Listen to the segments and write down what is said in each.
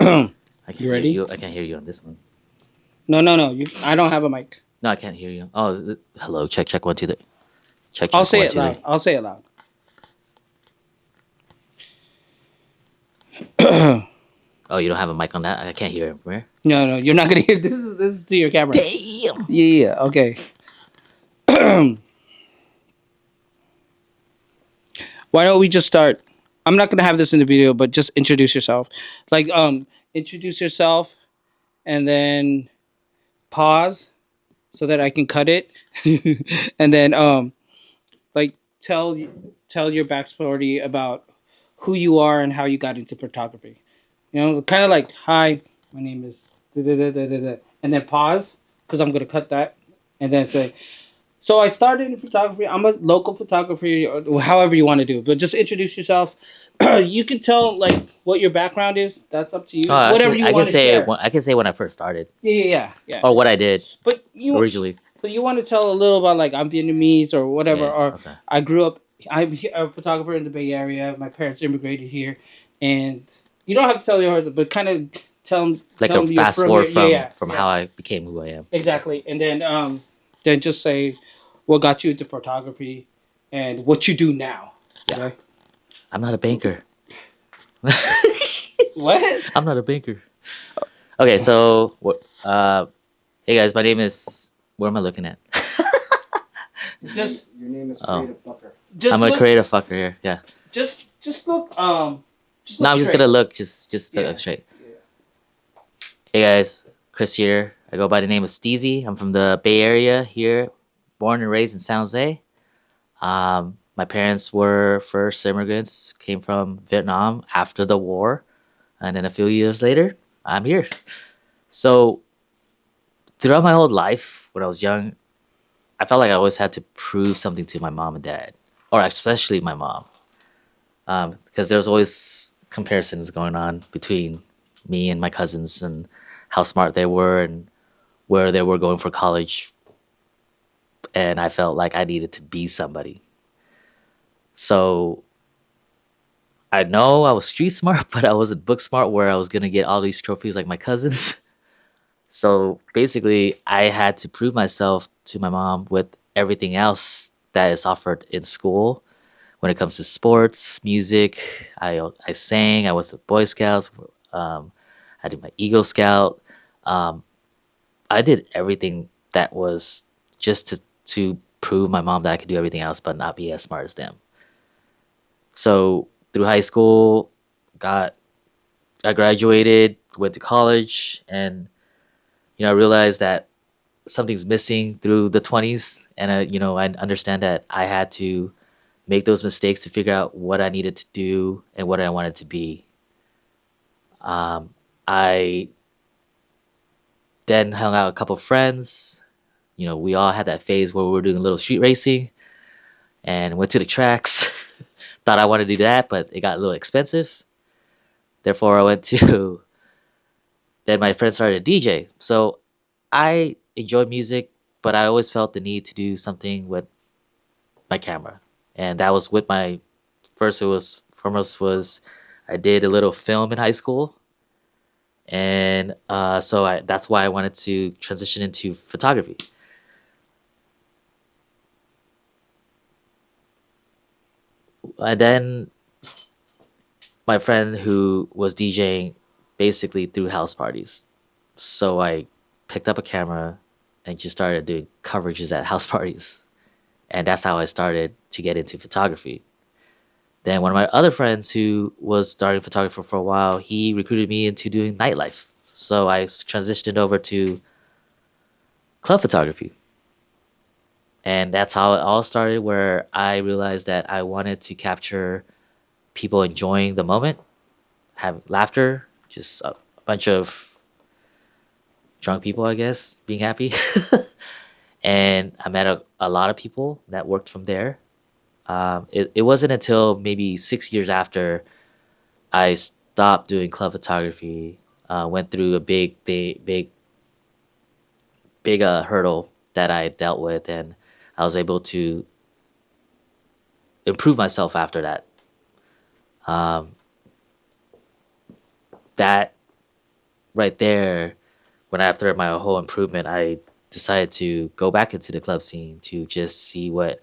I can't You hear ready? you. I can't hear you on this one. No. I don't have a mic. No, I can't hear you. Oh, hello. Check, check. 1, 2, 3. Check, I'll check. say One, it two, loud. three. I'll say it loud. Oh, you don't have a mic on that? I can't hear him. Where? No, you're not gonna hear this is to your camera. Damn. Yeah, okay. Why don't we just start? I'm not gonna have this in the video, but just introduce yourself. Like introduce yourself and then pause so that I can cut it. And then like tell your backstory about who you are and how you got into photography. You know, kind of like, hi, my name is da, da, da, da, da, da. And then pause because I'm gonna cut that, and then say, so I started in photography. I'm a local photographer, or however you want to do it, but just introduce yourself. You can tell like what your background is. That's up to Oh, you. Whatever you I can want to say. share. I can say when I first started Yeah. or what I did But you, originally. so you want to tell a little about like I'm Vietnamese or whatever, Yeah. or Okay. I grew up. I'm a photographer in the Bay Area. My parents immigrated here, and you don't have to tell yours, but kind of Like tell a them you're fast from here. forward Yeah, from yeah, how I became who I am. exactly. And then just say what got you into photography and what you do now. Yeah. Okay. I'm not a banker. What? I'm not a banker. Okay, so what? Hey guys, my name is. What am I looking at? Just Your name is Oh, Creative Fucker. just I'm a look. creative fucker here. Yeah. Just look. Just No, look I'm just straight. gonna look just Yeah. straight. Yeah. Hey guys, Chris here. I go by the name of STEEZC. I'm from the Bay Area here, born and raised in San Jose. My parents were first immigrants, came from Vietnam after the war, and then a few years later, I'm here. So throughout my whole life, when I was young, I felt like I always had to prove something to my mom and dad, or especially my mom, because there was always comparisons going on between me and my cousins and how smart they were and where they were going for college. And I felt like I needed to be somebody. So I know I was street smart, but I wasn't book smart where I was gonna get all these trophies like my cousins. So basically, I had to prove myself to my mom with everything else that is offered in school. When it comes to sports, music, I sang. I was a Boy Scouts. Um, I did my Eagle Scout. Um, I did everything that was just to prove my mom that I could do everything else, but not be as smart as them. So through high school, got I graduated, went to college, and I realized that something's missing through the 20s, and I understand that I had to make those mistakes to figure out what I needed to do and what I wanted to be. I then hung out with a couple of friends. We all had that phase where we were doing a little street racing and went to the tracks. Thought I wanted to do that, but it got a little expensive. Therefore, I went to. Then my friend started a DJ. So I enjoy music, but I always felt the need to do something with my camera, and that was with my first. It was foremost was I did a little film in high school, and that's why I wanted to transition into photography. And then my friend who was DJing basically threw house parties, so I picked up a camera and just started doing coverages at house parties, and that's how I started to get into photography. Then one of my other friends who was starting photography for a while, he recruited me into doing nightlife. So I transitioned over to club photography. And that's how it all started, where I realized that I wanted to capture people enjoying the moment, have laughter, just a bunch of drunk people, I guess, being happy. And I met a lot of people that worked from there. It wasn't until maybe 6 years after I stopped doing club photography, went through a big hurdle that I dealt with, and I was able to improve myself after that. Um, that right there, when after my whole improvement, I decided to go back into the club scene to just see what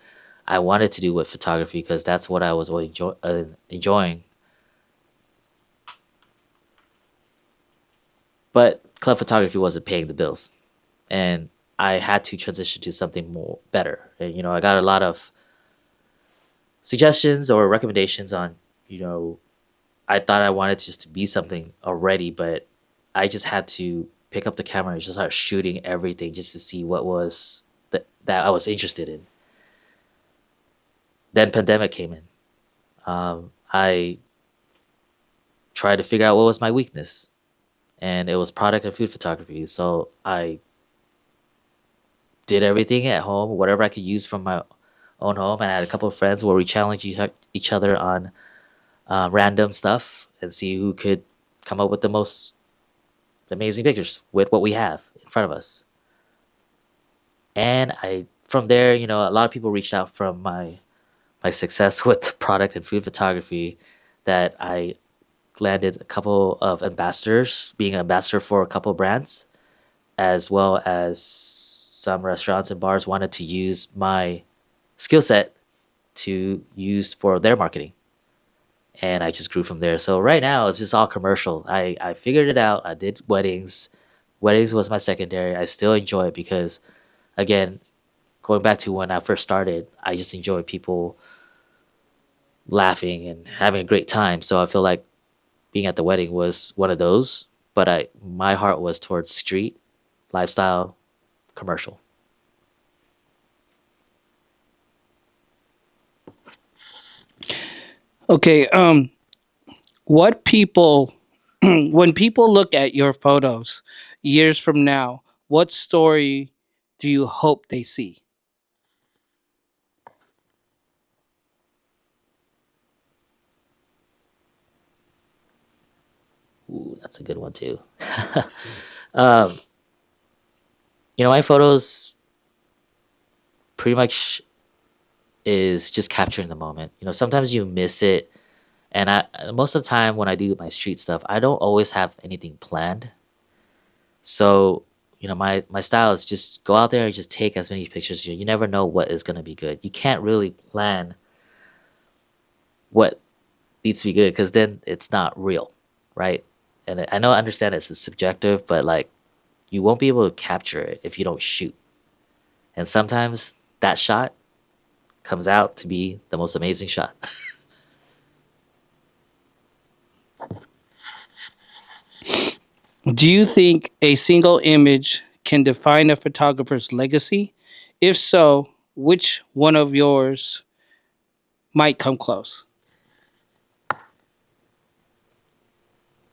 I wanted to do with photography because that's what I was really enjoying. But club photography wasn't paying the bills, and I had to transition to something more better. And I got a lot of suggestions or recommendations on, you know, I thought I wanted just to be something already, but I just had to pick up the camera and just start shooting everything just to see what was that I was interested in. Then pandemic came in. I tried to figure out what was my weakness, and it was product and food photography. So I did everything at home, whatever I could use from my own home. And I had a couple of friends where we challenged each other on random stuff and see who could come up with the most amazing pictures with what we have in front of us. And I from there, a lot of people reached out from my success with product and food photography that I landed a couple of ambassadors, being an ambassador for a couple of brands, as well as some restaurants and bars wanted to use my skill set to use for their marketing. And I just grew from there. So right now it's just all commercial. I figured it out. I did weddings. Weddings was my secondary. I still enjoy it because again, going back to when I first started, I just enjoy people laughing and having a great time. So I feel like being at the wedding was one of those. But my heart was towards street, lifestyle, commercial. Okay. What people, when people look at your photos years from now, what story do you hope they see? Ooh, that's a good one too. um, my photos pretty much is just capturing the moment. Sometimes you miss it, and I most of the time when I do my street stuff, I don't always have anything planned. So, my style is just go out there and just take as many pictures. You never know what is gonna be good. You can't really plan what needs to be good because then it's not real, right? And I understand it's subjective, but like you won't be able to capture it if you don't shoot. And sometimes that shot comes out to be the most amazing shot. Do you think a single image can define a photographer's legacy? If so, which one of yours might come close?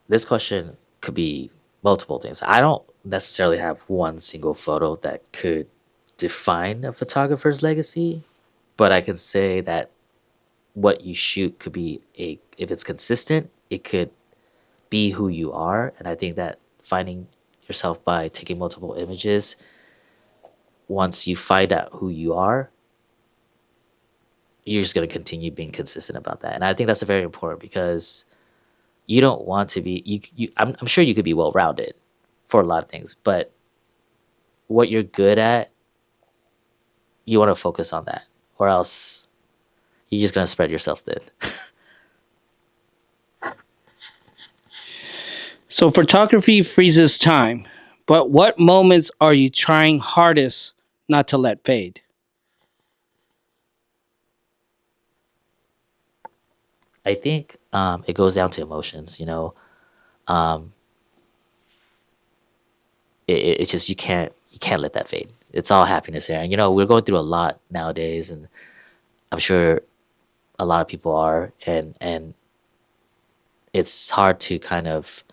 This question could be multiple things. I don't necessarily have one single photo that could define a photographer's legacy, but I can say that what you shoot could be if it's consistent, it could be who you are. And I think that finding yourself by taking multiple images, once you find out who you are, you're just going to continue being consistent about that. And I think that's very important because you don't want to be I'm sure you could be well rounded for a lot of things, but what you're good at, you want to focus on that, or else you're just going to spread yourself thin. So, photography freezes time, but what moments are you trying hardest not to let fade? I think it goes down to emotions. Um, it's just you can't let that fade. It's all happiness here, and we're going through a lot nowadays, and I'm sure a lot of people are, and it's hard to kind of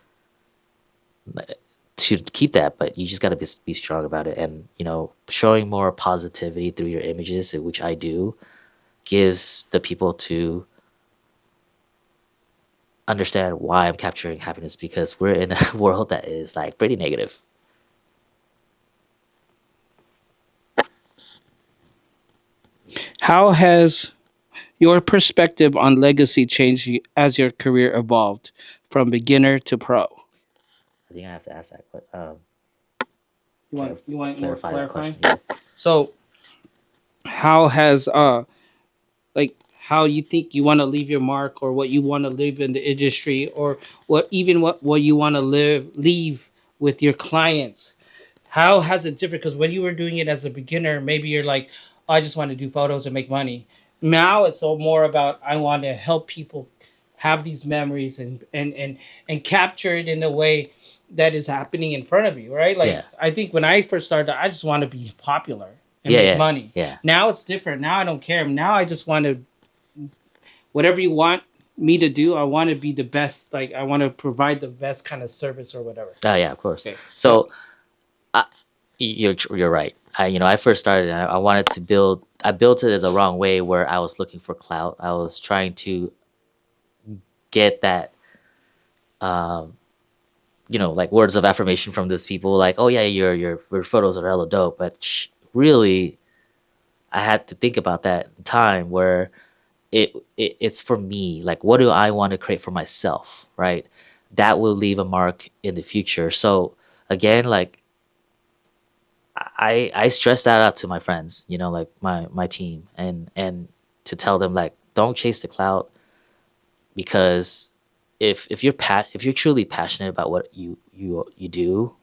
to keep that, but you just got to be strong about it, and showing more positivity through your images, which I do, gives the people to understand why I'm capturing happiness because we're in a world that is like pretty negative. How has your perspective on legacy changed as your career evolved from beginner to pro? I think I have to ask that. You want more Clarify that clarifying? question. Yeah. So how has like how you think you want to leave your mark, or what you want to live in the industry, or what you want to leave with your clients, how has it differed? Because when you were doing it as a beginner, maybe you're like, "Oh, I just want to do photos and make money." Now it's all more about, I want to help people have these memories and capture it in a way that is happening in front of you, right? Like, Yeah. I think when I first started, I just want to be popular and Yeah. make Yeah. money. Yeah. Now it's different. Now I don't care. Now I just want to, whatever you want me to do, I want to be the best. Like, I want to provide the best kind of service or whatever. Oh yeah, of course. Okay. So, So I, you're right. I first started. I wanted to build. I built it the wrong way, where I was looking for clout. I was trying to get that, um, like words of affirmation from those people. Like, oh yeah, your photos are hella dope. But really, I had to think about that time where it's for me. Like, what do I want to create for myself? Right. That will leave a mark in the future. So again, like I stress that out to my friends, like my team, and to tell them, like, don't chase the cloud, because if you're truly passionate about what you do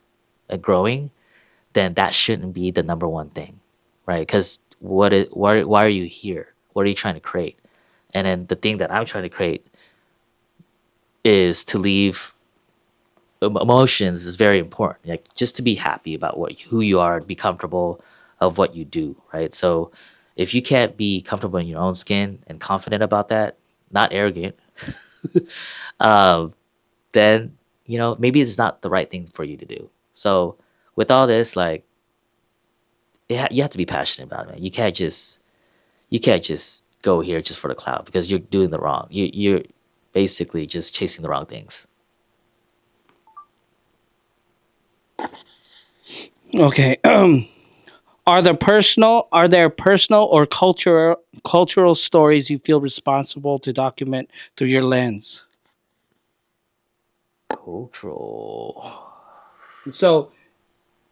and growing, then that shouldn't be the number one thing, right? Because why are you here? What are you trying to create? And then the thing that I'm trying to create is to leave emotions is very important. Like, just to be happy about who you are, and be comfortable of what you do, right? So if you can't be comfortable in your own skin and confident about that, not arrogant, um, then maybe it's not the right thing for you to do. So with all this, like, you have to be passionate about it, man. You can't just go here just for the cloud, because you're doing the wrong. You're basically just chasing the wrong things. okay. Are there personal or cultural stories you feel responsible to document through your lens? Cultural. So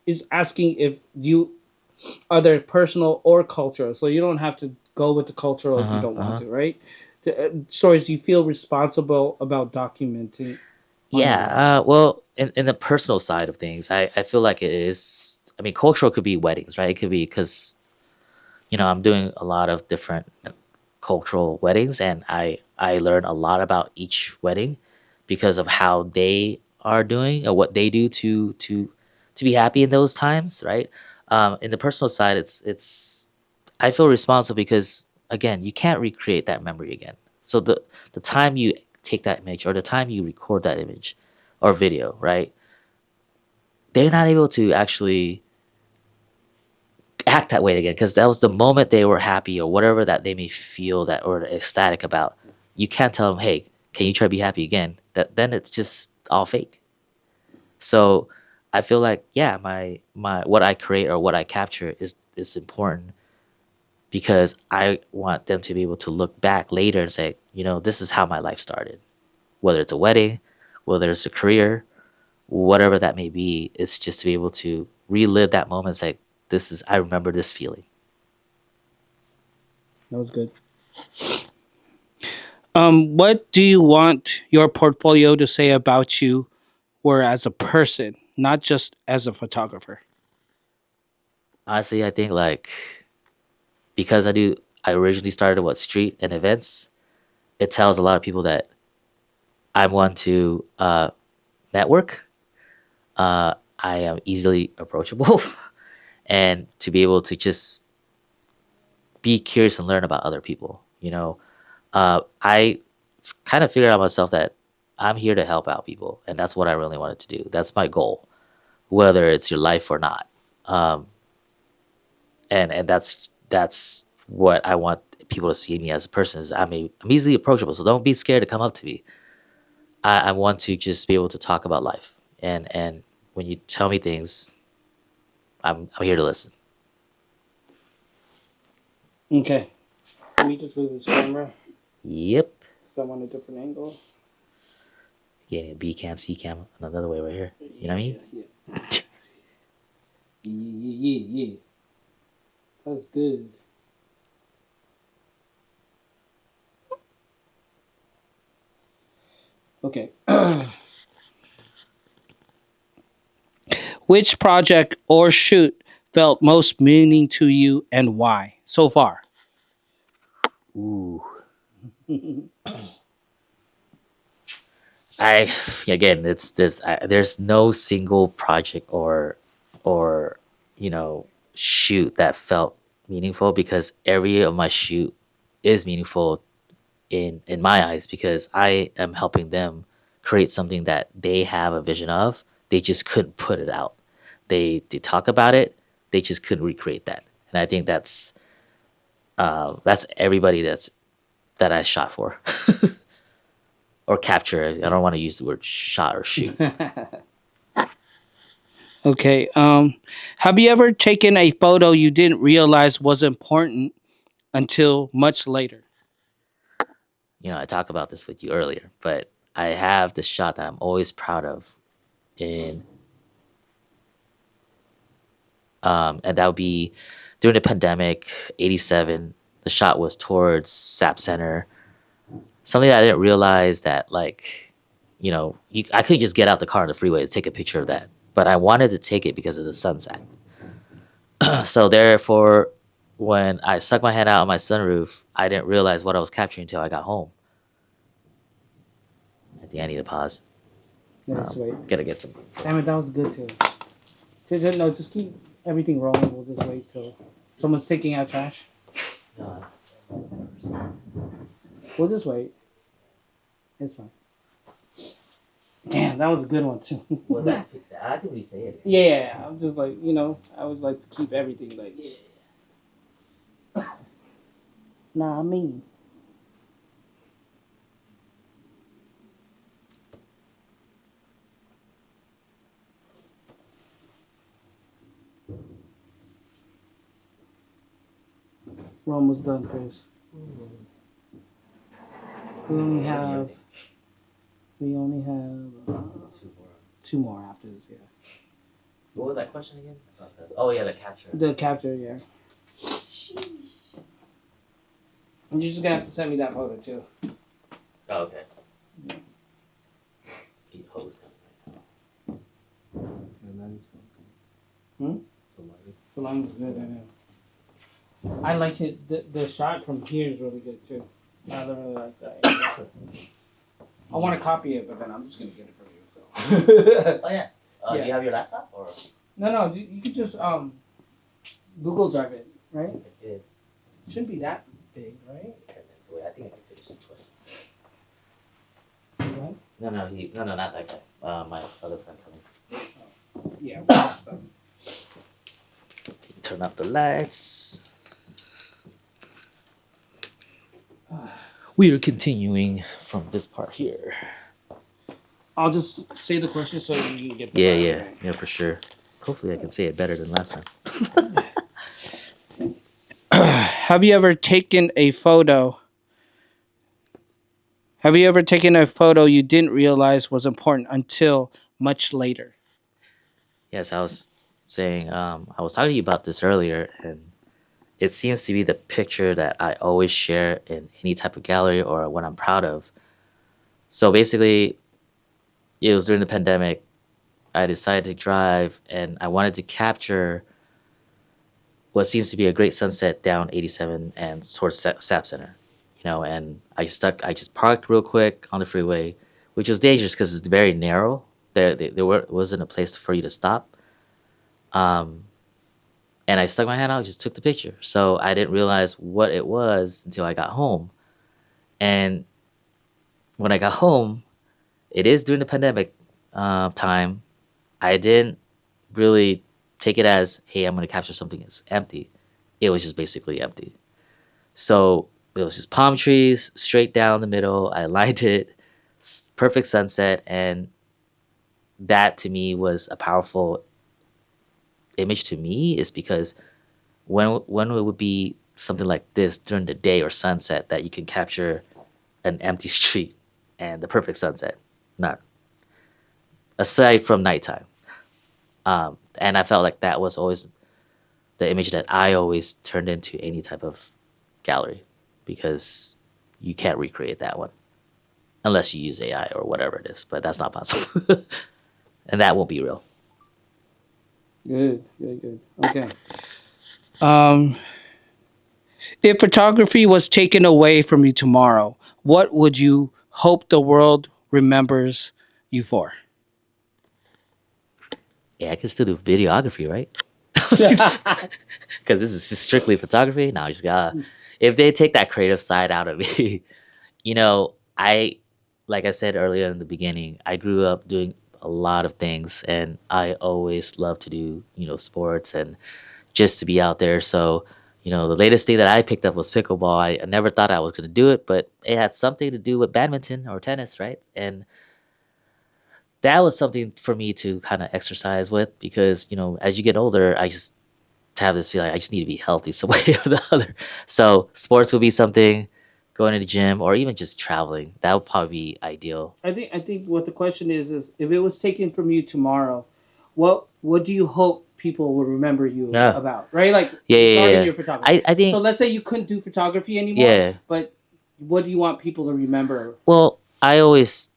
it's asking if you are there personal or cultural. So you don't have to go with the cultural Uh if you huh. don't Uh want huh. to, right? Stories you feel responsible about documenting on your lens. Yeah. Well, in the personal side of things, I feel like it is. I mean, cultural could be weddings, right? It could be because I'm doing a lot of different cultural weddings, and I learn a lot about each wedding because of how they are doing, or what they do to be happy in those times, right? In the personal side, it's I feel responsible because, again, you can't recreate that memory again. So the time you take that image, or the time you record that image or video, right? They're not able to actually act that way again, because that was the moment they were happy, or whatever that they may feel that or ecstatic about. You can't tell them, hey, can you try to be happy again? That then it's just all fake. So I feel like, yeah, my what I create or what I capture is important, because I want them to be able to look back later and say, this is how my life started. Whether it's a wedding, whether it's a career, whatever that may be, it's just to be able to relive that moment and say, I remember this feeling. That was good. What do you want your portfolio to say about you, or as a person, not just as a photographer? Honestly, I think, like, because I originally started street and events, it tells a lot of people that I want to network. I am easily approachable, and to be able to just be curious and learn about other people. I kind of figured out myself that I'm here to help out people, and that's what I really wanted to do. That's my goal, whether it's your life or not. Um, and that's what I want people to see me as a person. Is I'm easily approachable, so don't be scared to come up to me. I want to just be able to talk about life, and when you tell me things, I'm here to listen. Okay. Let me just move this camera. Yep. So I'm on a different angle. Getting a B cam, C cam, another way right here. You know what I mean? Yeah, yeah. That's good. Okay. Which project or shoot felt most meaning to you and why so far? Ooh. I again, it's this. There's no single project or you know shoot that felt meaningful because every of my shoot is meaningful in my eyes because I am helping them create something that they have a vision of. They just couldn't put it out. They talk about it. They just couldn't recreate that. And I think that's everybody that I shot for or capture. I don't want to use the word shot or shoot. Okay. Have you ever taken a photo you didn't realize was important until much later? I talked about this with you earlier, but I have the shot that I'm always proud of in and that would be during the pandemic, 87. The shot was towards SAP Center. Something that I didn't realize that, like, I couldn't just get out the car on the freeway to take a picture of that, but I wanted to take it because of the sunset. So, therefore, when I stuck my head out on my sunroof, I didn't realize what I was capturing until I got home. I think I need to pause. Yeah, sweet. Gotta get some. Damn it, that was good too. No, just keep everything rolling. We'll just wait till someone's taking out trash. We'll just wait. It's fine. Damn, that was a good one too. Well, I think we say it. Yeah, I'm just like I always like to keep everything like Nah, I mean. We're almost done, Chris. We only have. We only have two more after this. Yeah. What was that question again? Oh yeah, the capture. The capture, yeah. And you're just gonna have to send me that photo too. Oh, okay. Deep hose Hmm? The line was good, I know. I like it. The shot from here is really good too. I really like that. I want to copy it, but then I'm just gonna get it from you. So. Oh yeah. Yeah. Do you have your laptop or? No. You could just Google Drive it, right? I did. Shouldn't be that big, right? It's 10 minutes away. I think I can finish this question. Right? No, not that guy. My other friend coming. Yeah. We're almost done. Turn off the lights. We are continuing from this part here. I'll just say the question so you can get. Yeah, for sure. Hopefully, I can say it better than last time. Have you ever taken a photo? Have you ever taken a photo you didn't realize was important until much later? Yes, I was saying. I was talking to you about this earlier, and it seems to be the picture that I always share in any type of gallery or what I'm proud of. So basically, it was during the pandemic. I decided to drive, and I wanted to capture what seems to be a great sunset down 87 and towards SAP Center. And I just parked real quick on the freeway, which was dangerous because it's very narrow. Wasn't a place for you to stop. Um, and I stuck my hand out, just took the picture. So I didn't realize what it was until I got home. And when I got home, it is during the pandemic time. I didn't really take it as, hey, I'm going to capture something that's empty. It was just basically empty. So it was just palm trees straight down the middle. I lined it, perfect sunset. And that to me was a powerful image to me, is because when it would be something like this during the day or sunset that you can capture an empty street and the perfect sunset. Not aside from nighttime. And I felt like that was always the image that I always turned into any type of gallery because you can't recreate that one unless you use AI or whatever it is, but that's not possible. And that won't be real. Good, good, good. Okay. Um, if photography was taken away from you tomorrow, what would you hope the world remembers you for? Yeah, I can still do videography, right? Because this is just strictly photography. Now I just gotta. If they take that creative side out of me, I, like I said earlier in the beginning, I grew up doing a lot of things, and I always loved to do sports and just to be out there. So, the latest thing that I picked up was pickleball. I never thought I was gonna do it, but it had something to do with badminton or tennis, right? And that was something for me to kind of exercise with because as you get older, I just have this feeling I just need to be healthy some way or the other. So sports would be something, going to the gym or even just traveling. That would probably be ideal. I think what the question is if it was taken from you tomorrow, what do you hope people will remember you Yeah. about? Right? Like Yeah, yeah, regarding yeah. your photography. I So think let's say you couldn't do photography anymore, yeah. but what do you want people to remember? Well, I always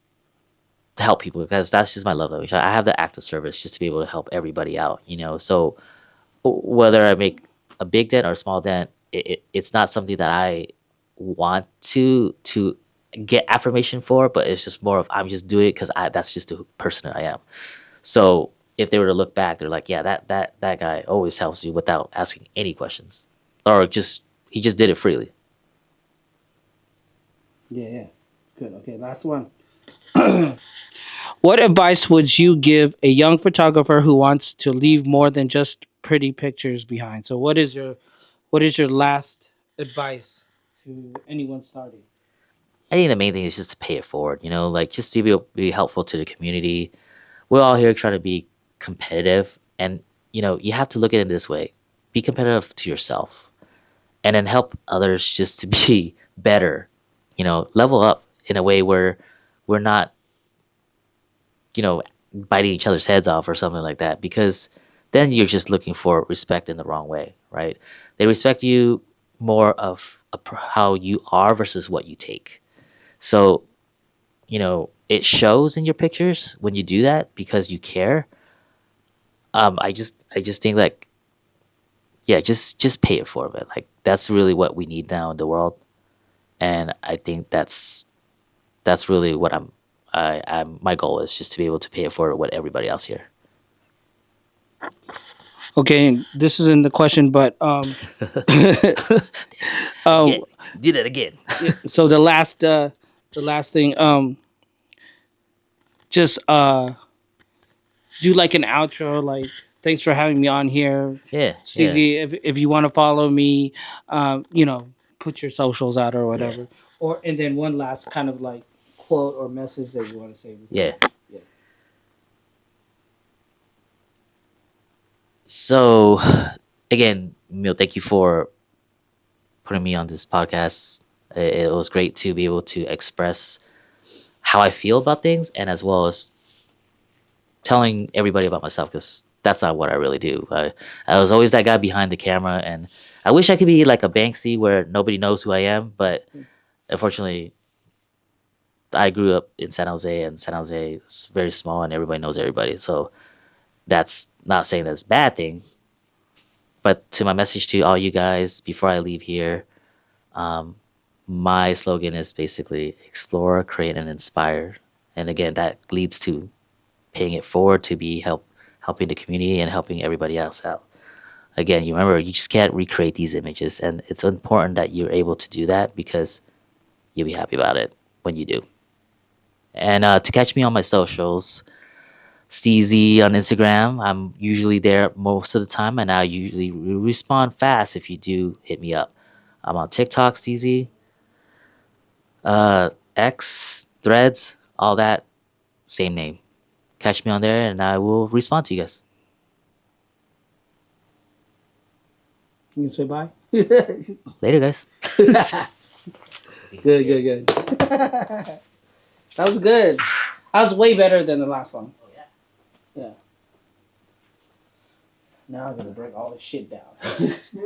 help people because that's just my love language. I have the act of service just to be able to help everybody out. So whether I make a big dent or a small dent, it's not something that I want to get affirmation for, but it's just more of I'm just doing it because I that's just the person that I am. So if they were to look back, they're like, yeah, that guy always helps you without asking any questions, or just he just did it freely. Yeah, yeah. Good. Okay, last one. What advice would you give a young photographer who wants to leave more than just pretty pictures behind? So what is your last advice to anyone starting? I think the main thing is just to pay it forward. Like just to be helpful to the community. We're all here trying to be competitive, and you have to look at it this way: be competitive to yourself, and then help others just to be better. Level up in a way where we're not biting each other's heads off or something like that, because then you're just looking for respect in the wrong way, right? They respect you more of how you are versus what you take. So it shows in your pictures when you do that because you care. I just think like, yeah, just pay it forward. Like that's really what we need now in the world, and I think that's really what I'm my goal is just to be able to pay it forward with everybody else here. Okay, this isn't the question, but Again, uh, did it again. so the last thing, just do like an outro, like thanks for having me on here, Yeah, yeah, Steezy. If you want to follow me, put your socials out or yeah, whatever, or and then one last kind of like quote or message that you want to say before. yeah. Yeah. So, again, Emil, thank you for putting me on this podcast. It was great to be able to express how I feel about things, and as well as telling everybody about myself because that's not what I really do. I was always that guy behind the camera, and I wish I could be like a Banksy where nobody knows who I am. But unfortunately, I grew up in San Jose, and San Jose is very small, and everybody knows everybody. So that's not saying that's a bad thing. But to my message to all you guys before I leave here, um, my slogan is basically explore, create, and inspire. And again, that leads to paying it forward to be helping the community and helping everybody else out. Again, you remember you just can't recreate these images, and it's important that you're able to do that because you'll be happy about it when you do. And to catch me on my socials, STEEZC on Instagram. I'm usually there most of the time, and I usually respond fast if you do hit me up. I'm on TikTok, STEEZC, X, Threads, all that, same name. Catch me on there, and I will respond to you guys. You can say bye. Later, guys. Good, good, good. That was good. That was way better than the last one. Yeah. Now I'm gonna break all this shit down. That's good.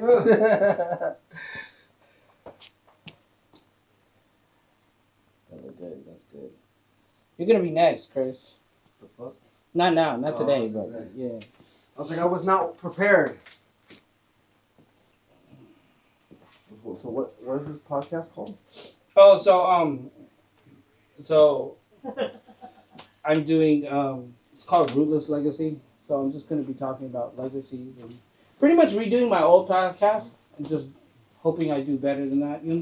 That's good. You're gonna be next, Chris. The fuck? Not now, not today, but okay. yeah. I was like, I was not prepared. So what is this podcast called? Oh, so I'm doing it's called Rootless Legacy. So I'm just gonna be talking about legacies and pretty much redoing my old podcast and just hoping I do better than that. You